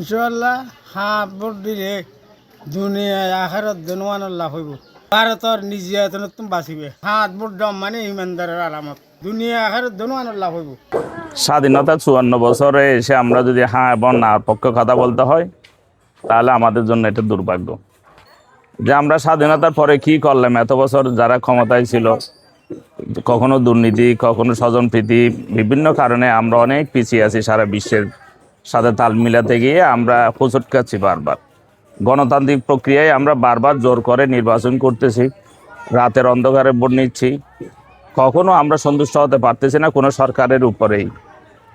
ইনশাআল্লাহ হাত ভোট দিলে দুনিয়ায় আখেরাত দুনওয়ানের লাভ হইব। ভারতের নির্যাতন তুমি বাঁচিবে। হাত ভোট দাম মানে ইমানদারের আলামত। দুনিয়া আখেরাত দুনওয়ানের লাভ হইব। স্বাধীনতা 54 বছরে এসে আমরা যদি হ্যাঁ এবং না পক্ষে কথা বলতে হয় তাহলে আমাদের জন্য এটা দুর্ভাগ্য যে আমরা স্বাধীনতার পরে কি করলাম। এত বছর যারা ক্ষমতায় ছিল, কখনো দুর্নীতি, কখনো স্বজনপ্রীতি, বিভিন্ন কারণে আমরা অনেক পিছিয়ে আছি। সারা বিশ্বের সাথে তাল মিলাতে গিয়ে আমরা হোঁচট খাচ্ছি বারবার। গণতান্ত্রিক প্রক্রিয়ায় আমরা বারবার জোর করে নির্বাচন করতেছি, রাতের অন্ধকারে ভোট নিচ্ছি, কখনো আমরা সন্তুষ্ট হতে পারতেছি না কোনো সরকারের উপরেই।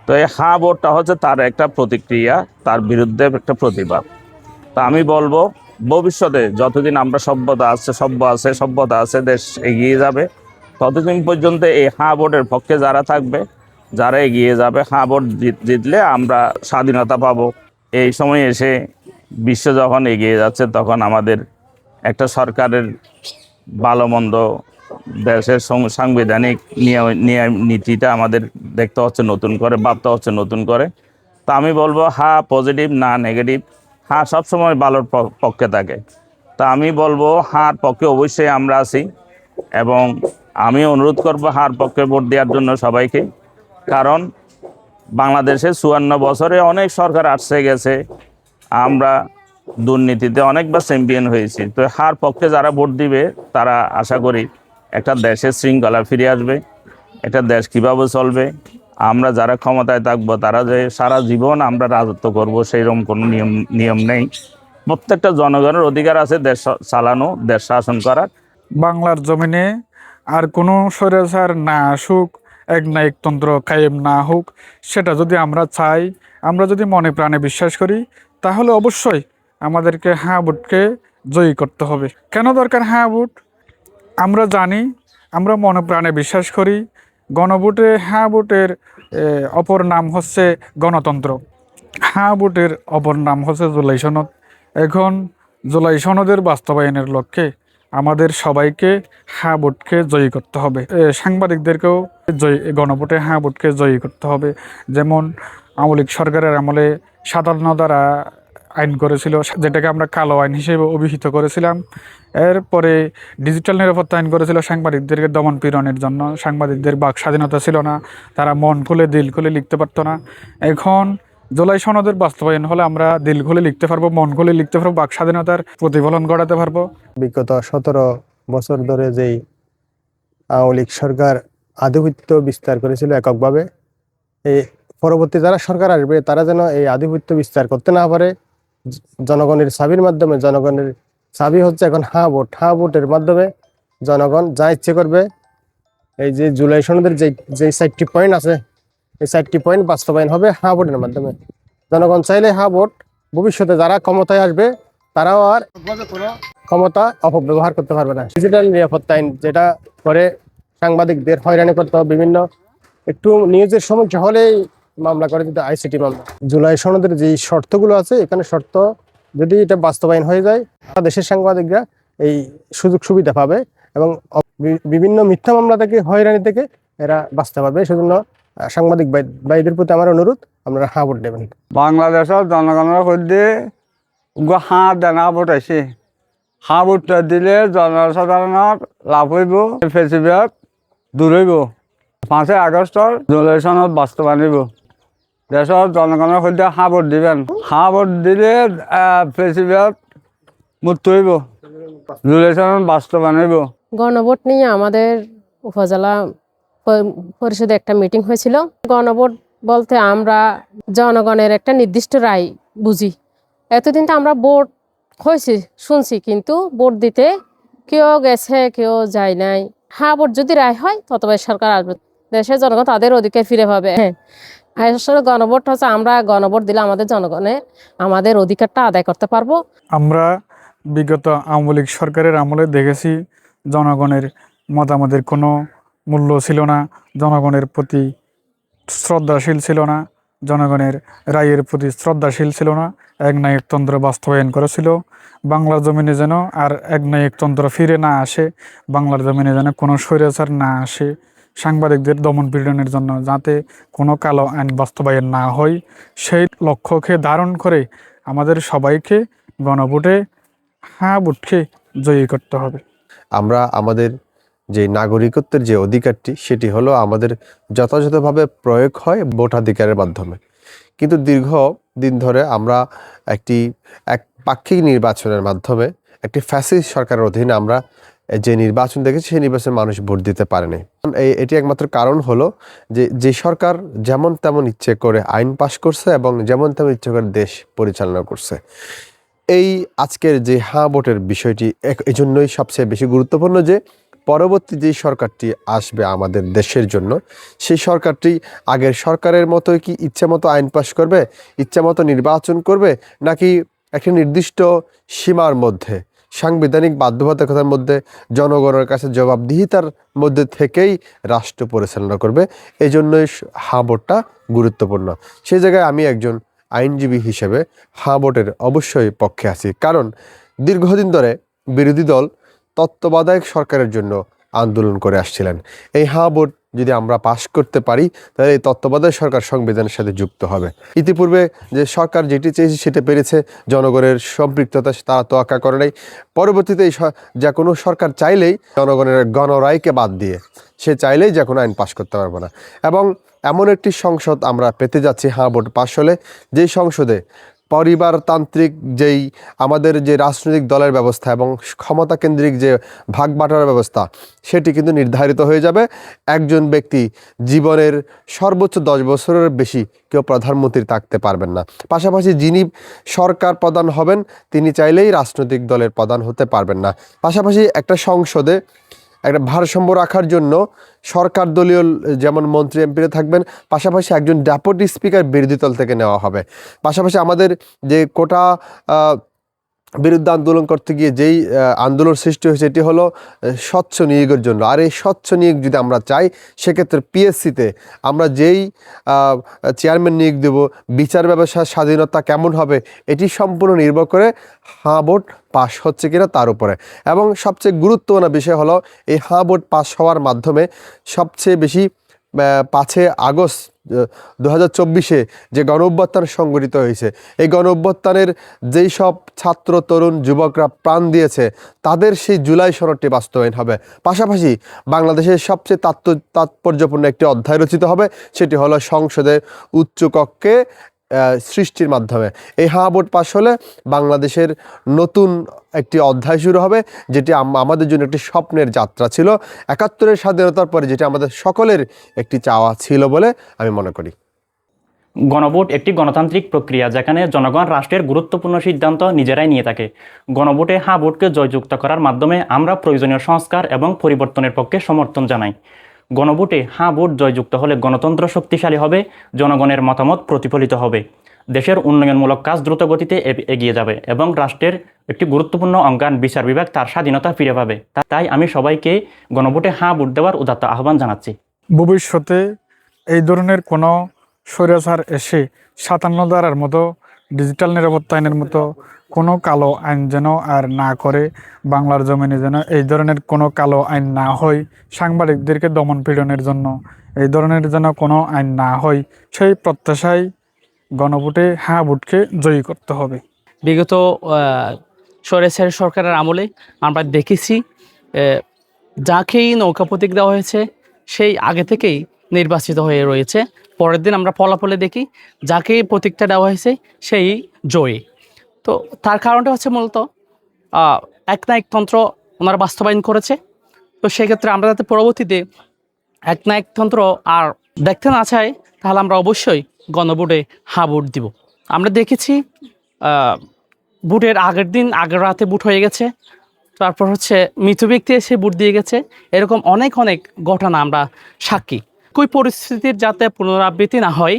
তো এই হ্যাঁ ভোটটা হচ্ছে তার একটা প্রতিক্রিয়া, তার বিরুদ্ধে একটা প্রতিবাদ। তা আমি বলবো ভবিষ্যতে যতদিন আমরা সভ্যতা আছে, দেশ এগিয়ে যাবে, ততদিন পর্যন্ত এই হ্যাঁ ভোটের পক্ষে যারা থাকবে, যারা এগিয়ে যাবে, হ্যাঁ ভোট জিতলে আমরা স্বাধীনতা পাবো। এই সময় এসে বিশ্ব যখন এগিয়ে যাচ্ছে তখন আমাদের একটা সরকারের ভালো মন্দ, দেশের সাংবিধানিক নিয়ম নীতিটা আমাদের দেখতে হচ্ছে নতুন করে, ভাবতে হচ্ছে নতুন করে। তা আমি বলবো হ্যাঁ পজিটিভ না নেগেটিভ, হ্যাঁ সবসময় ভালোর পক্ষে থাকে। তা আমি বলবো হার পক্ষে অবশ্যই আমরা আছি এবং আমি অনুরোধ করব হার পক্ষে ভোট দেওয়ার জন্য সবাইকে। কারণ বাংলাদেশে 54 বছরে অনেক সরকার আসছে গেছে, আমরা দুর্নীতিতে অনেকবার চ্যাম্পিয়ন হয়েছি। তো হার পক্ষে যারা ভোট দিবে তারা আশা করি একটা দেশের শৃঙ্খলা ফিরে আসবে, একটা দেশ কীভাবে চলবে, আমরা যারা ক্ষমতায় থাকবো তারা যে সারা জীবন আমরা রাজত্ব করব সেইরকম কোনো নিয়ম নেই। প্রত্যেকটা জনগণের অধিকার আছে দেশ চালানো, দেশ শাসন করার। বাংলার জমিনে আর কোনো স্বৈরাচার না আসুক, একনায়কতন্ত্র কায়েম না হোক, সেটা যদি আমরা চাই, আমরা যদি মনে প্রাণে বিশ্বাস করি, তাহলে অবশ্যই আমাদেরকে হ্যাঁ ভোটকে জয়ী করতে হবে। কেন দরকার হ্যাঁ ভোট? আমরা জানি, আমরা মনে প্রাণে বিশ্বাস করি, গণভোটে হ্যাঁ ভোটের অপর নাম হচ্ছে গণতন্ত্র। হ্যাঁ ভোটের অপর নাম হচ্ছে জুলাই সনদ। এখন জুলাই সনদের বাস্তবায়নের লক্ষ্যে আমাদের সবাইকে হ্যাঁ ভোটকে জয়ী করতে হবে। সাংবাদিকদেরকেও গণভোটে হ্যাঁ ভোটকে জয়ী করতে হবে। যেমন আওয়ামী লীগ সরকারের আমলে 57 ধারা আইন করেছিল, যেটাকে আমরা কালো আইন হিসেবে অভিহিত করেছিলাম। এরপরে ডিজিটাল নিরাপত্তা আইন করেছিল সাংবাদিকদেরকে দমন পীড়নের জন্য। সাংবাদিকদের বাক স্বাধীনতা ছিল না, তারা মন খুলে দিল খুলে লিখতে পারতো না। এখন জুলাই সনদের বাস্তবায়ন হলে আমরা দিল খুলে লিখতে পারবো, মন খুলে লিখতে পারবো, বাক স্বাধীনতার প্রতিফলন ঘটাতে পারবো। বিগত 17 বছর ধরে যেই আওয়ামী লীগ সরকার আধিপত্য বিস্তার করেছিল এককভাবে, এই পরবর্তী যারা সরকার আসবে তারা যেন এই আধিপত্য বিস্তার করতে না পারে। জনগণের চাবির মাধ্যমে, জনগণের চাবি হচ্ছে এখন হ্যাঁ ভোট। হ্যাঁ ভোটের মাধ্যমে জনগণ যা ইচ্ছে করবে। এই যে জুলাই সনদের যে 4টি পয়েন্ট আছে, এই 4টি পয়েন্ট বাস্তবায়ন হবে হ্যাঁ ভোটের মাধ্যমে। জনগণ চাইলে হ্যাঁ ভোট, ভবিষ্যতে যারা ক্ষমতায় আসবে তারাও আর ক্ষমতা অপব্যবহার করতে পারবে না। ডিজিটাল নিরাপত্তা আইন যেটা করে সাংবাদিকদের হয়রানি করতে হবে, বিভিন্ন একটু নিউজের সমস্যা হলেই মামলা করে দিতে, আইসিটি মামলা। জুলাই সনদের যে শর্তগুলো আছে, এখানে শর্ত যদি এটা বাস্তবায়ন হয়ে যায়, দেশের সাংবাদিকরা এই সুযোগ সুবিধা পাবে এবং বিভিন্ন মিথ্যা মামলা থেকে, হয়রানি থেকে এরা বাঁচতে পারবে। সেজন্য সাংবাদিক ভাইদের প্রতি আমার অনুরোধ, আপনারা হ্যাঁ ভোট দেবেন। বাংলাদেশের জনগণের মধ্যে হাঁ দেনা ভোট আছে। হাঁ ভোটটা দিলে জনসাধারণের লাভ হইব, ফেসিবাদ দূর হইব। 5 আগস্টর জুলাই সনদ বাস্তবায়ন হইব। দেশের জনগণের মধ্যে হাঁ ভোট দিবেন। হাঁ ভোট দিলে ফেসিবাদ মুক্ত হইব, জুলাই সনদ বাস্তবায়ন হইব। গণভোট নিয়ে আমাদের উপজেলা পরিষদে একটা মিটিং হয়েছিল। গণভোট বলতে আমরা জনগণের একটা নির্দিষ্ট রায় বুঝি। এতদিন তো আমরা ভোট হয়েছি শুনছি, কিন্তু ভোট দিতে কেউ গেছে কেউ যায় নাই। হ্যাঁ ভোট যদি রায় হয় ততবে সরকার আসবে, দেশের জনগণ তাদের অধিকার ফিরে পাবে। হ্যাঁ, আসলে গণভোট হচ্ছে আমরা গণভোট দিলে আমাদের জনগণের আমাদের অধিকারটা আদায় করতে পারবো। আমরা বিগত আওয়ামী লীগ সরকারের আমলে দেখেছি জনগণের মতামতের কোনো মূল্য ছিল না, জনগণের প্রতি শ্রদ্ধাশীল ছিল না, জনগণের রায়ের প্রতি শ্রদ্ধাশীল ছিল না। একনায়কতন্ত্র বাস্তবায়ন করেছিল। বাংলার জমিনে যেন আর একনায়কতন্ত্র ফিরে না আসে, বাংলার জমিনে যেন কোনো স্বৈরাচার না আসে, সাংবাদিকদের দমন পীড়নের জন্য যাতে কোনো কালো আইন বাস্তবায়ন না হয়, সেই লক্ষ্যকে ধারণ করে আমাদের সবাইকে গণভোটে হ্যাঁ ভোটকে জয়ী করতে হবে। আমরা আমাদের যে নাগরিকত্বের যে অধিকারটি সেটি হলো আমাদের যথাযথভাবে প্রয়োগ হয় ভোটাধিকারের মাধ্যমে। কিন্তু দীর্ঘ দিন ধরে আমরা এক পাক্ষিক নির্বাচনের মাধ্যমে একটি ফ্যাসিস্ট সরকারের অধীনে আমরা যে নির্বাচন দেখেছি সেই নির্বাচনে মানুষ ভোট দিতে পারেনি। এটি একমাত্র কারণ হলো যে সরকার যেমন তেমন ইচ্ছে করে আইন পাশ করছে এবং যেমন তেমন ইচ্ছে করে দেশ পরিচালনা করছে। এই আজকের যে হ্যাঁ ভোটের বিষয়টি এজন্যই সবচেয়ে বেশি গুরুত্বপূর্ণ যে পরবর্তী যে সরকারটি আসবে আমাদের দেশের জন্য, সেই সরকারটি আগের সরকারের মতোই কি ইচ্ছে মতো আইন পাশ করবে, ইচ্ছে মতো নির্বাচন করবে, নাকি একটি নির্দিষ্ট সীমার মধ্যে সাংবিধানিক বাধ্যবাধকতার মধ্যে জনগণের কাছে জবাবদিহিতার মধ্যে থেকেই রাষ্ট্র পরিচালনা করবে। এই জন্যই হ্যাঁ ভোটটা গুরুত্বপূর্ণ। সেই জায়গায় আমি একজন আইনজীবী হিসেবে হ্যাঁ ভোটের অবশ্যই পক্ষে আছি, কারণ দীর্ঘদিন ধরে বিরোধী দল তত্ত্বাবধায়ক সরকারের জন্য আন্দোলন করে আসছিলেন। এই হ্যাঁ ভোট যদি আমরা পাশ করতে পারি তাহলে এই তত্ত্বাবধায়ক সরকার সংবিধানের সাথে যুক্ত হবে। ইতিপূর্বে যে সরকার যেটি চেয়েছে সেটা পেরেছে, জনগণের সম্পৃক্ততা তারা তোয়াক্কা করে নাই। পরবর্তীতে যে কোনো সরকার চাইলেই জনগণের গণরায়কে বাদ দিয়ে সে চাইলেই যে কোনো আইন পাশ করতে পারবে না। এবং এমন একটি সংসদ আমরা পেতে যাচ্ছি হ্যাঁ ভোট পাশ হলে, যেই সংসদে পরিবারতান্ত্রিক যেই আমাদের যে রাজনৈতিক দলের ব্যবস্থা এবং ক্ষমতা কেন্দ্রিক যে ভাগ বাটোয়ারার ব্যবস্থা সেটি কিন্তু নির্ধারিত হয়ে যাবে। একজন ব্যক্তি জীবনের সর্বোচ্চ 10 বছরের বেশি কেউ প্রধানমন্ত্রী থাকতে পারবেন না। পাশাপাশি যিনি সরকার প্রধান হবেন তিনি চাইলেই রাজনৈতিক দলের প্রধান হতে পারবেন না। পাশাপাশি একটা সংসদে একটা ভারসাম্য রাখার জন্য সরকার দলীয় যেমন মন্ত্রী এমপিরা থাকবেন, পাশাপাশি একজন ডেপুটি স্পিকার বিরোধী দল থেকে নেওয়া হবে। পাশাপাশি আমাদের যে কোটা বিরুদ্ধে আন্দোলন করতে গিয়ে যেই আন্দোলন সৃষ্টি হয়েছে এটি হলো স্বচ্ছ নিয়োগের জন্য। আর এই স্বচ্ছ নিয়োগ যদি আমরা চাই সেক্ষেত্রে পিএসসিতে আমরা যেই চেয়ারম্যান নিয়োগ দেব, বিচার ব্যবস্থার স্বাধীনতা কেমন হবে এটি সম্পূর্ণ নির্ভর করে হ্যাঁ ভোট পাস হচ্ছে কিনা তার উপরে। এবং সবচেয়ে গুরুত্বপূর্ণ বিষয় হলো এই হ্যাঁ ভোট পাস হওয়ার মাধ্যমে সবচেয়ে বেশি 5 আগস্ট 2024 যে গণ অভ্যুত্থান সংগঠিত হয়েছে, এই গণ অভ্যুত্থানের যেই সব ছাত্র তরুণ যুবকরা প্রাণ দিয়েছে তাদের সেই জুলাই সনদটি বাস্তবায়ন হবে। পাশাপাশি বাংলাদেশের সবচেয়ে তাৎপর্যপূর্ণ একটি অধ্যায় রচিত হবে, সেটি হলো সংসদের উচ্চকক্ষে সৃষ্টির মাধ্যমে। এই হ্যাঁ ভোট পাস হলে বাংলাদেশের নতুন একটি অধ্যায় শুরু হবে, যেটি আমাদের জন্য একটি স্বপ্নের যাত্রা ছিল। 71-এর স্বাধীনতার পরে যেটি আমাদের সকলের একটি চাওয়া ছিল বলে আমি মনে করি। গণভোট একটি গণতান্ত্রিক প্রক্রিয়া যেখানে জনগণ রাষ্ট্রের গুরুত্বপূর্ণ সিদ্ধান্ত নিজেরাই নিয়ে থাকে। গণভোটে হ্যাঁ ভোটকে জয়যুক্ত করার মাধ্যমে আমরা প্রয়োজনীয় সংস্কার এবং পরিবর্তনের পক্ষে সমর্থন জানাই। গণভোটে হ্যাঁ ভোট জয়যুক্ত হলে গণতন্ত্র শক্তিশালী হবে, জনগণের মতামত প্রতিফলিত হবে, দেশের উন্নয়নমূলক কাজ দ্রুত গতিতে এগিয়ে যাবে এবং রাষ্ট্রের একটি গুরুত্বপূর্ণ অঙ্গান বিচার বিভাগ তার স্বাধীনতা ফিরে পাবে। তাই আমি সবাইকে গণভোটে হ্যাঁ ভোট দেওয়ার উদাত্ত আহ্বান জানাচ্ছি। ভবিষ্যতে এই ধরনের কোনো স্বৈরাচার এসে 57 ধারার মতো ডিজিটাল নিরাপত্তা আইনের মতো কোনো কালো আইন যেন আর না করে, বাংলার জমিনে যেন এই ধরনের কোনো কালো আইন না হয়, সাংবাদিকদেরকে দমন পীড়নের জন্য এই ধরনের যেন কোনো আইন না হয়, সেই প্রত্যাশায় গণভোটে হ্যাঁ ভোটকে জয়ী করতে হবে। বিগত স্বৈরাচারী সরকারের আমলে আমরা দেখেছি যাকেই নৌকা প্রতীক দেওয়া হয়েছে সেই আগে থেকেই নির্বাচিত হয়ে রয়েছে। পরের দিন আমরা ফলাফলে দেখি যাকে প্রতীকটা দেওয়া হয়েছে সেই জয়ী। তো তার কারণটা হচ্ছে মূলত একনায়কতন্ত্র ওনারা বাস্তবায়ন করেছে। তো সেক্ষেত্রে আমরা যাতে পরবর্তীতে একনায়কতন্ত্র আর দেখতে না চাই তাহলে আমরা অবশ্যই গণভোটে হ্যাঁ ভোট দিব। আমরা দেখেছি ভোটের আগের দিন আগের রাতে ভোট হয়ে গেছে, তারপর হচ্ছে মৃত ব্যক্তি এসে ভোট দিয়ে গেছে, এরকম অনেক ঘটনা আমরা সাক্ষী। একই পরিস্থিতির যাতে পুনরাবৃত্তি না হয়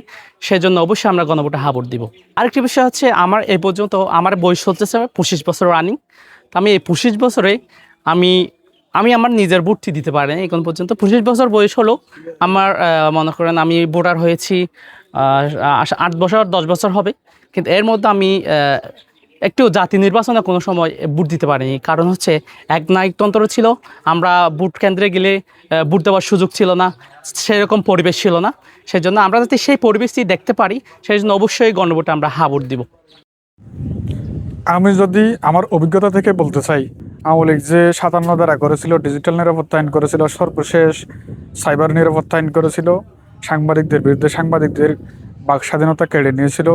সেজন্য অবশ্যই আমরা গণভোটে হ্যাঁ ভোট দিব। আরেকটি বিষয় হচ্ছে আমার এই পর্যন্ত আমার বয়স চলতেছে 25 বছর রানিং। তো আমি এই 25 বছরে আমি আমার নিজের ভোটটি দিতে পারিনি এখন পর্যন্ত। 25 বছর বয়স হলো আমার, মনে করেন আমি ভোটার হয়েছি 8 বছর 10 বছর হবে, কিন্তু এর মধ্যে আমি একটু জাতি নির্বাচনে কোনো সময় ভোট দিতে পারিনি। কারণ হচ্ছে একনায়কতন্ত্র ছিল, আমরা ভোট কেন্দ্রে গেলে ভোট দেওয়ার সুযোগ ছিল না, সেরকম পরিবেশ ছিল না। সেই জন্য আমরা যাতে সেই পরিবেশটি দেখতে পারি সেই জন্য অবশ্যই গণভোটে আমরা হ্যাঁ ভোট দিব। আমি যদি আমার অভিজ্ঞতা থেকে বলতে চাই, আওয়ামী লীগ যে 57 ধারা করেছিল, ডিজিটাল নিরাপত্তা আইন করেছিল, সর্বশেষ সাইবার নিরাপত্তা আইন করেছিল, সাংবাদিকদের বিরুদ্ধে সাংবাদিকদের বাক স্বাধীনতা কেড়ে নিয়েছিল।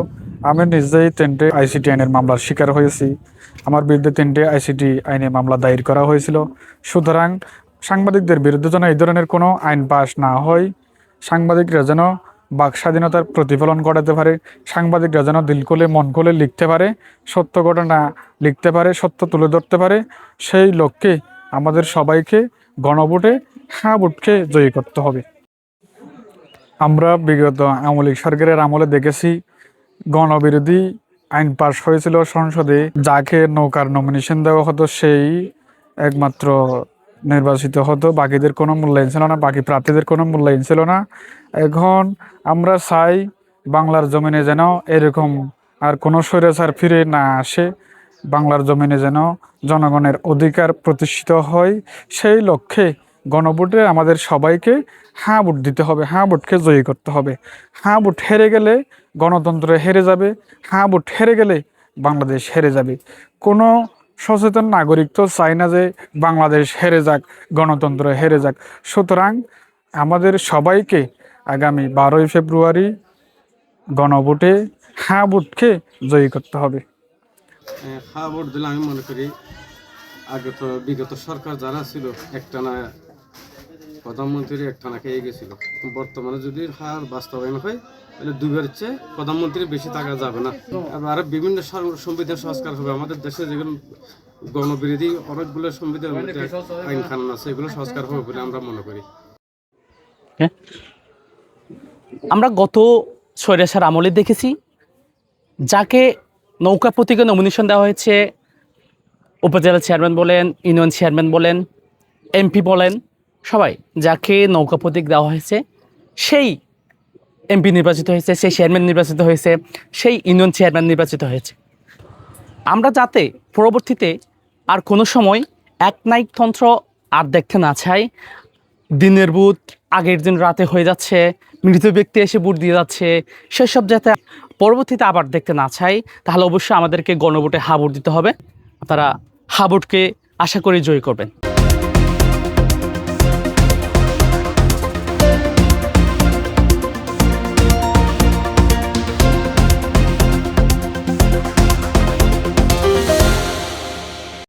আমি নিজেই 3টে আইসিটি আইনের মামলার শিকার হয়েছি। আমার বিরুদ্ধে 3টে আইসিটি আইনে মামলা দায়ের করা হয়েছিল। সুতরাং সাংবাদিকদের বিরুদ্ধে যেন এই ধরনের কোনো আইন পাস না হয়, সাংবাদিকরা যেন বাক স্বাধীনতার প্রতিফলন ঘটাতে পারে, সাংবাদিকরা যেন দিল খুলে মন খুলে লিখতে পারে, সত্য ঘটনা লিখতে পারে, সত্য তুলে ধরতে পারে, সেই লক্ষ্যে আমাদের সবাইকে গণভোটে হ্যাঁ ভোটকে জয়ী করতে হবে। আমরা বিগত আওয়ামী লীগ সরকারের আমলে দেখেছি গণবিরোধী আইন পাশ হয়েছিল সংসদে, যাকে নৌকার নমিনেশন দেওয়া হতো সেই একমাত্র নির্বাচিত হতো, বাকিদের কোনো মূল্যায়ন ছিল না, বাকি প্রার্থীদের কোনো মূল্যায়ন ছিল না। এখন আমরা চাই বাংলার জমিনে যেন এরকম আর কোনো স্বৈরাচার ফিরে না আসে, বাংলার জমিনে যেন জনগণের অধিকার প্রতিষ্ঠিত হয়। সেই লক্ষ্যে গণভোটে আমাদের সবাইকে হ্যাঁ ভোট দিতে হবে, হ্যাঁ ভোটকে জয়ী করতে হবে। হ্যাঁ ভোট হেরে গেলে গণতন্ত্র হেরে যাবে, হ্যাঁ ভোট হেরে গেলে বাংলাদেশ হেরে যাবে। কোনো সচেতন নাগরিক তো চায় না যে বাংলাদেশ হেরে যাক, গণতন্ত্র হেরে যাক। সুতরাং আমাদের সবাইকে আগামী 12ই ফেব্রুয়ারি গণভোটে হ্যাঁ ভোটকে জয়ী করতে হবে। হ্যাঁ ভোট দিলে আমি মনে করি আগে তো বিগত সরকার যারা ছিল একটানা প্রধানমন্ত্রী একটানা খেয়ে গেছিল, বর্তমানে যদি হার বাস্তবায়ন হয় তাহলে দুইবার চেয়ে প্রধানমন্ত্রী বেশি টাকা যাবে না। আর বিভিন্ন সংবিধান সংস্কার হবে, আমাদের দেশে যেগুলো গণবিরোধী অনেকগুলো সংবিধানের মধ্যে আইন কানুন আছে, এগুলো সংস্কার হবে বলে আমরা মনে করি। আমরা গত স্বৈরাচার আমলে দেখেছি যাকে নৌকা প্রতীকে নমিনেশন দেওয়া হয়েছে, উপজেলা চেয়ারম্যান বলেন, ইউনিয়ন চেয়ারম্যান বলেন, এমপি বলেন, সবাই যাকে নৌকা প্রতীক দেওয়া হয়েছে সেই এমপি নির্বাচিত হয়েছে, সেই চেয়ারম্যান নির্বাচিত হয়েছে, সেই ইউনিয়ন চেয়ারম্যান নির্বাচিত হয়েছে। আমরা যাতে পরবর্তীতে আর কোনো সময় একনায়কতন্ত্র আর দেখতে না চাই, দিনের বুথ আগের দিন রাতে হয়ে যাচ্ছে, মৃত ব্যক্তি এসে ভোট দিয়ে যাচ্ছে, সেসব যাতে পরবর্তীতে আবার দেখতে না চাই, তাহলে অবশ্যই আমাদেরকে গণভোটে হ্যাঁ ভোট দিতে হবে। আপনারা হ্যাঁ ভোটকে আশা করি জয়ী করবেন।